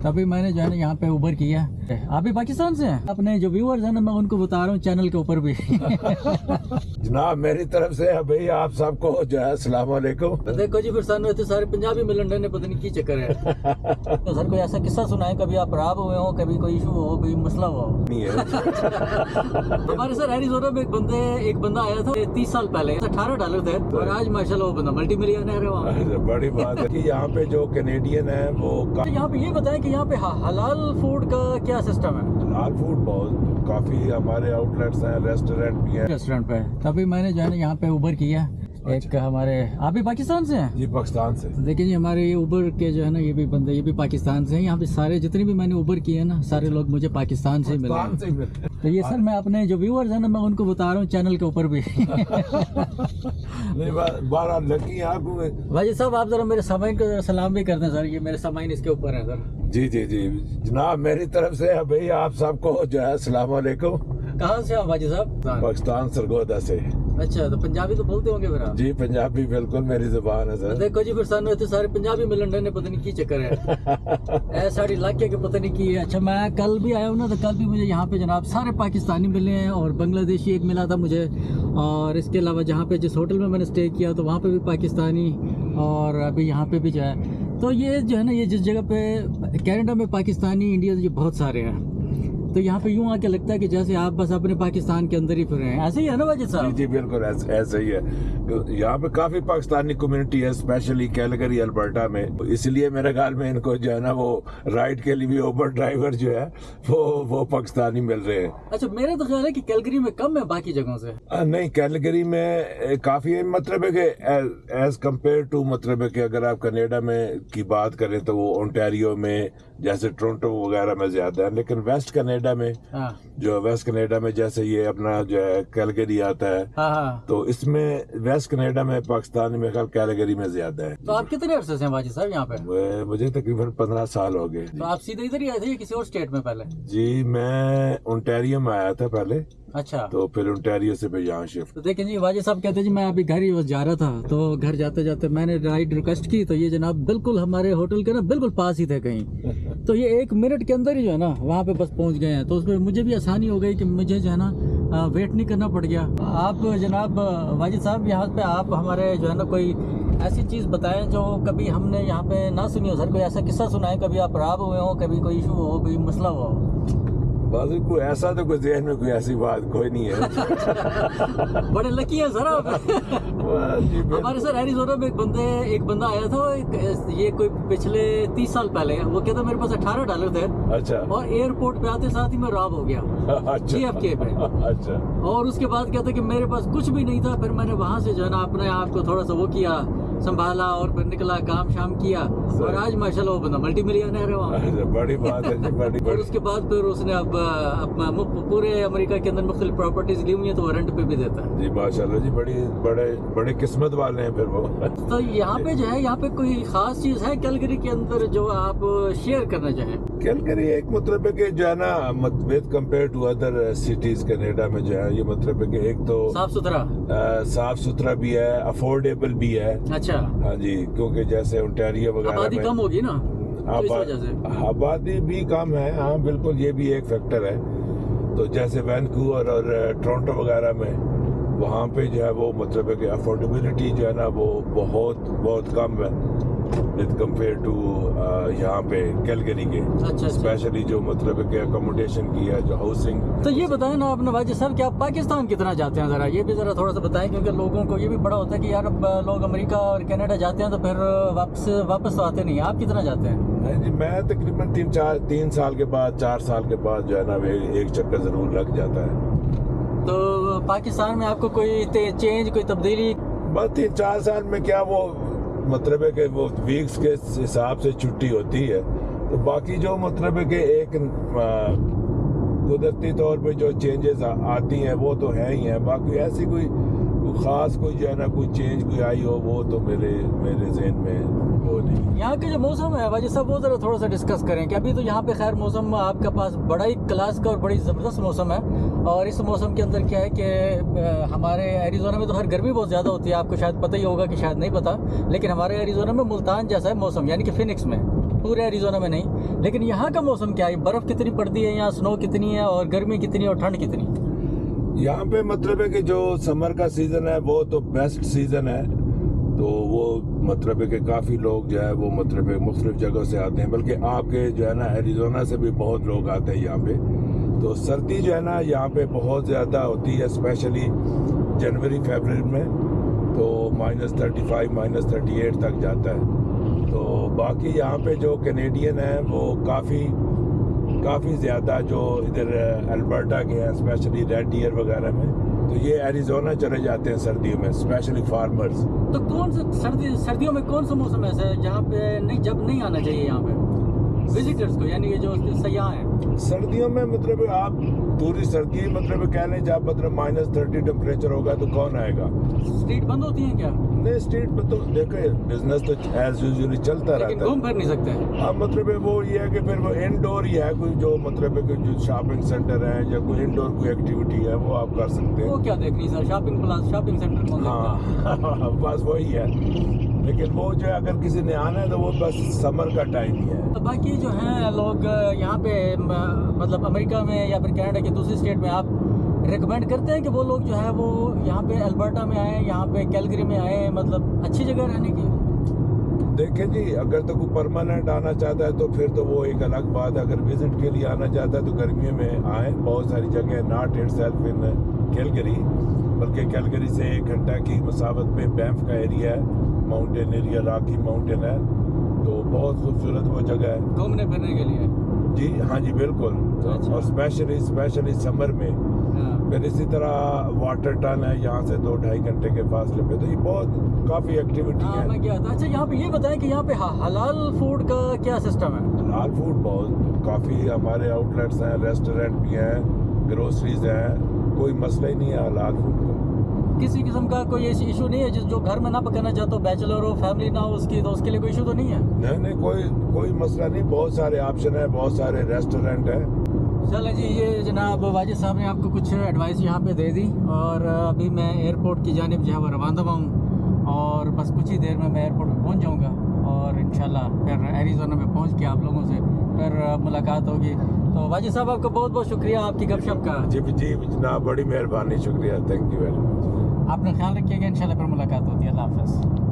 तभी मैंने जो है ना यहाँ पे उबर किया। आप भी पाकिस्तान से हैं? अपने जो व्यूअर्स हैं ना मैं उनको बता रहा हूँ चैनल के ऊपर भी। जनाब मेरी तरफ से भाई आप सबको जो है अस्सलाम वालेकुम। देखो जी फिर सानू इतने सारे पंजाबी मिलन रहे ने, पता नहीं की चक्कर है। तो सर कोई ऐसा किस्सा सुनाए, कभी आप खराब हुए हो, कभी कोई इशू हो, कोई मसला हुआ हो? नहीं है। हमारे सर एरिज़ोना में एक बंदा आया था 30 साल पहले, $18 थे और आज माशाल्लाह वो बंदा मल्टी मिलियनर है वहाँ। बड़ी बात है कि यहाँ पे जो कैनेडियन है वो यहाँ पे ये बताएं कि यहाँ पे हलाल फूड का क्या सिस्टम है? हलाल फूड बहुत काफी हमारे आउटलेट्स हैं, रेस्टोरेंट भी है। रेस्टोरेंट पे तभी मैंने जो है ना यहाँ पे उबर किया। एक हमारे, आप भी पाकिस्तान से हैं? जी पाकिस्तान से। देखिए जी हमारे ये उबर के जो है ना ये भी बंदे ये भी पाकिस्तान से हैं। यहाँ पे सारे जितने भी मैंने उबर किए हैं ना सारे लोग मुझे पाकिस्तान से मिले हैं। तो ये सर मैं अपने जो व्यूअर्स हैं ना मैं उनको बता रहा हूँ चैनल के ऊपर भी। नहीं बारह लकी आपको। भाई साहब आप जरा मेरे सामाइन को सलाम भी कर दें सर, ये मेरे सामाइन इसके ऊपर है सर। जी जी जी जनाब मेरी तरफ से भाई आप सबको जो है अस्सलाम वालेकुम। कहाँ से आप भाजी साहब? पाकिस्तान सरगोदा से। अच्छा तो पंजाबी तो बोलते होंगे फिर आप? जी पंजाबी बिल्कुल मेरी जुबान है सर। देखो जी फिर सानू इतने सारे पंजाबी मिलन रहे ने, पता नहीं की चक्कर है। ऐ साड़ी इलाके के पता नहीं की है। अच्छा मैं कल भी आया हूँ ना, तो कल भी मुझे यहाँ पे जनाब सारे पाकिस्तानी मिले हैं और बांग्लादेशी एक मिला था मुझे, और इसके अलावा जहाँ पे जिस होटल में मैंने स्टे किया तो वहाँ पे भी पाकिस्तानी, और अभी यहाँ पे भी जो है। तो ये जो है ना ये जिस जगह पे कनाडा में पाकिस्तानी इंडियन ये बहुत सारे हैं, तो यहाँ पे यूँ आके लगता है कि जैसे आप बस अपने पाकिस्तान के अंदर ही फिर रहे हैं। ऐसे ही है ना वाजिद साहब? जी जी बिल्कुल ऐसा ही है। यहाँ पे काफी पाकिस्तानी कम्युनिटी है, स्पेशली कैलगरी अल्बर्टा में, इसलिए मेरे ख्याल में इनको जो है ना वो राइड के लिए भी उबर ड्राइवर जो है वो पाकिस्तानी मिल रहे हैं। अच्छा मेरा तो ख्याल है कि कैलगरी में कम है बाकी जगहों से। नहीं कैलगरी में काफी है, मतलब है कि एज कम्पेयर टू, मतलब है कि अगर आप कनाडा में की बात करें तो वो ओंटारियो में जैसे टोरंटो वगैरह में ज्यादा है, लेकिन वेस्ट कनाडा में जो वेस्ट कनाडा में जैसे ये अपना जो है कैलगरी आता है, तो इसमें वेस्ट कनाडा में पाकिस्तान में ख्याल कैलगरी में ज्यादा है। तो आप कितने अरसे से हैं वाजिद साहब यहाँ पे? मुझे तकरीबन 15 साल हो गए। तो आप सीधे इधर ही आए थे या किसी और स्टेट में पहले? जी मैं ओंटारियो में आया था पहले। अच्छा तो फिर ओंटारियो से फिर यहाँ शिफ्ट। तो देखें जी वाजिद साहब कहते जी मैं अभी घर ही बस जा रहा था, तो घर जाते जाते मैंने राइड रिक्वेस्ट की, तो ये जनाब बिल्कुल हमारे होटल के ना बिल्कुल पास ही थे कहीं। तो ये 1 मिनट के अंदर ही जो है ना वहाँ पे बस पहुँच गए हैं, तो उसमें मुझे भी आसानी हो गई कि मुझे जो है ना वेट नहीं करना पड़ गया। आप जनाब वाजिद साहब यहाँ पे आप हमारे जो है ना कोई ऐसी चीज़ बताएं जो कभी हमने यहाँ पे ना सुनी हो सर, कोई ऐसा किस्सा सुनाए, कभी आप खराब हुए हो, कभी कोई इशू हो, कोई मसला हुआ हो? बस कोई ऐसा तो कोई ज़हन में कोई ऐसी बात कोई नहीं है। बड़े लकी है सर आप। हमारे सर एरिज़ोना में एक बंदा आया था, ये कोई पिछले 30 साल पहले, वो कहता मेरे पास $18 थे। अच्छा। और एयरपोर्ट पे आते साथ ही मैं रॉब हो गया। अच्छा। JFK पे। अच्छा। और उसके बाद कहता कि मेरे पास कुछ भी नहीं था, फिर मैंने वहाँ से जो है ना अपने आप को थोड़ा सा वो किया, संभाला और फिर निकला, काम शाम किया, और आज माशाल्लाह वो बंदा मल्टी मिलियनर है वहाँ। बड़ी बात है बड़ी। और उसके बाद फिर उसने अब पूरे अमेरिका के अंदर मुख्तलिफ प्रॉपर्टीज ली हुई है, तो वो रेंट पे भी देता है। जी माशाल्लाह जी, बड़े किस्मत वाले हैं फिर वो। तो यहाँ पे जो है यहाँ पे कोई खास चीज है कैलगरी के अंदर जो आप शेयर करना चाहें? कैलगरी एक मतलब है कि जो है ना with compare to other cities Canada में जो है, ये मतलब है कि एक तो साफ सुथरा भी है, अफोर्डेबल भी है। अच्छा। हाँ जी, क्योंकि जैसे ओंटारियो वगैरह आबादी कम होगी ना, आबादी भी कम है। हाँ बिल्कुल, ये भी एक फैक्टर है। तो जैसे वैनकूवर और टोरंटो वगैरह में वहाँ पे जो है वो मतलब है कि अफोर्डेबिलिटी जो है ना वो बहुत कम है विद कंपेयर टू यहाँ पे कैलगरी के। अच्छा। स्पेशली जो मतलब है कि अकोमोडेशन की है, जो हाउसिंग। तो ये बताएं ना आपने वाजिद साहब कि आप पाकिस्तान कितना जाते हैं, जरा ये भी जरा थोड़ा सा बताएं, क्योंकि लोगों को ये भी बड़ा होता है कि यार अब लोग अमेरिका और कनाडा जाते हैं तो फिर वापस तो आते नहीं, आप कितना जाते हैं? नहीं जी, मैं तकरीबन 3 साल के बाद 4 साल के बाद जो है ना एक चक्कर जरूर लग जाता है। तो पाकिस्तान में आपको कोई चेंज, कोई तब्दीली? बस 3-4 साल में क्या वो मतलब है कि वो वीक्स के हिसाब से छुट्टी होती है, तो बाकी जो मतलब है कि एक कुदरती तौर पे जो चेंजेस आती हैं वो तो है ही हैं। बाकी ऐसी कोई खास कोई जो है ना कोई चेंज कोई आई हो वो तो मेरे ज़हन में वो नहीं। यहाँ के जो मौसम है वाजिद साहब वो जरा थोड़ा सा डिस्कस करें कि अभी तो यहाँ पे खैर मौसम आपके पास बड़ा ही क्लास का और बड़ी ज़बरदस्त मौसम है, और इस मौसम के अंदर क्या है कि हमारे एरिज़ोना में तो हर गर्मी बहुत ज़्यादा होती है, आपको शायद पता ही होगा कि शायद नहीं पता, लेकिन हमारे एरिज़ोना में मुल्तान जैसा है मौसम, यानी कि फिनिक्स में پورے ایریزونا میں نہیں، لیکن یہاں کا موسم کیا ہے؟ برف کتنی پڑتی ہے یہاں، سنو کتنی ہے، اور گرمی کتنی اور ٹھنڈ کتنی؟ یہاں پہ مطلب ہے کہ جو سمر کا سیزن ہے وہ تو بیسٹ سیزن ہے، تو وہ مطلب ہے کہ کافی لوگ جو ہے وہ مطلب ہے مختلف جگہوں سے آتے ہیں، بلکہ آپ کے جو ہے نا ایریزونا سے بھی بہت لوگ آتے ہیں یہاں پہ۔ تو سردی جو ہے نا یہاں پہ بہت زیادہ ہوتی ہے، اسپیشلی جنوری فیبرری میں، تو -35 -38 تک جاتا ہے۔ تو باقی یہاں پہ جو کینیڈین ہیں وہ کافی زیادہ جو ادھر البرٹا کے ہیں، اسپیشلی ریڈ ڈیئر وغیرہ میں، تو یہ ایریزونا چلے جاتے ہیں سردیوں میں، اسپیشلی فارمرز۔ تو کون سا سردیوں میں کون سا موسم ایسا ہے جہاں پہ جب نہیں آنا چاہیے یہاں پہ وزٹرز کو، یعنی کہ جو سیاح ہیں؟ سردیوں میں مطلب آپ پوری سردی مطلب کہہ لیں جب مطلب -30 ٹیمپریچر ہوگا تو کون آئے گا؟ اسٹریٹ بند ہوتی ہیں کیا؟ نہیں، اسٹریٹ پہ تو دیکھیں بزنس تو ایز یوزلی چلتا لیکن رہتا گھوم پھر نہیں سکتے۔ اب مطلب وہ یہ ہے کہ پھر وہ انڈور ہی ہے، کوئی جو مطلب کہ جو شاپنگ سینٹر ہے یا کوئی انڈور کوئی ایکٹیویٹی ہے وہ آپ کر سکتے ہیں۔ وہ کیا دیکھنی سر، شاپنگ سینٹر کون دیکھتا ہے؟ ہاں بس وہی ہے، لیکن وہ جو ہے اگر کسی نے آنا ہے تو وہ بس سمر کا ٹائم ہی ہے۔ باقی جو ہیں لوگ یہاں پہ مطلب امریکہ میں یا پھر کینیڈا کی دوسری اسٹیٹ میں، آپ ریکمینڈ کرتے ہیں کہ وہ لوگ جو ہے وہ یہاں پہ البرٹا میں آئیں، یہاں پہ کیلگری میں آئیں، مطلب اچھی جگہ رہنے کی؟ دیکھیں جی، اگر تو کوئی پرماننٹ آنا چاہتا ہے تو پھر تو وہ ایک الگ بات ہے، اگر وزٹ کے لیے آنا چاہتا ہے تو گرمیوں میں آئیں، بہت ساری جگہ not it self in Calgary, بلکہ کیلگری سے 1 گھنٹہ کی مسافت پہ بینف کا ایریا ہے، ماؤنٹین ایریا، راکی ماؤنٹین ہے، تو بہت خوبصورت وہ جگہ ہے گھومنے پھرنے کے لیے؟ جی ہاں جی بالکل، اور اسپیشلی سمر میں۔ پھر اسی طرح واٹر ٹن ہے یہاں سے 2-2.5 گھنٹے کے فاصلے پہ، تو یہ بہت کافی ایکٹیویٹی ہے۔ میں کیا تھا، اچھا یہاں پہ یہ بتائیں کہ یہاں پہ حلال فوڈ کا کیا سسٹم ہے؟ حلال فوڈ بہت کافی ہمارے آؤٹ لیٹس ہیں، ریسٹورینٹ بھی ہیں، گروسریز ہیں، کوئی مسئلہ ہی نہیں ہے حلال فوڈ کا۔ کسی قسم کا کوئی ایشو نہیں ہے جو گھر میں نہ پکانا چاہتا ہو، بیچلر ہو، فیملی نہ ہو اس کی، تو اس کے لیے کوئی ایشو تو نہیں ہے؟ نہیں کوئی مسئلہ نہیں، بہت سارے آپشن ہیں، بہت سارے ریسٹورینٹ ہیں۔ چلیں جی، یہ جناب واجد صاحب نے آپ کو کچھ ایڈوائس یہاں پہ دے دی، اور ابھی میں ایئرپورٹ کی جانب جو ہے وہ روانہ ہوں، اور بس کچھ ہی دیر میں ایئرپورٹ پہ پہنچ جاؤں گا، اور انشاءاللہ پھر ایریزونا میں پہنچ کے آپ لوگوں سے پھر ملاقات ہوگی۔ تو واجد صاحب آپ کا بہت بہت شکریہ آپ کی گپ شپ کا۔ جی جناب، بڑی مہربانی، شکریہ، تھینک یو ویری مچ۔ اپنا خیال رکھیے گا، انشاءاللہ پھر ملاقات ہوتی ہے۔ اللہ حافظ۔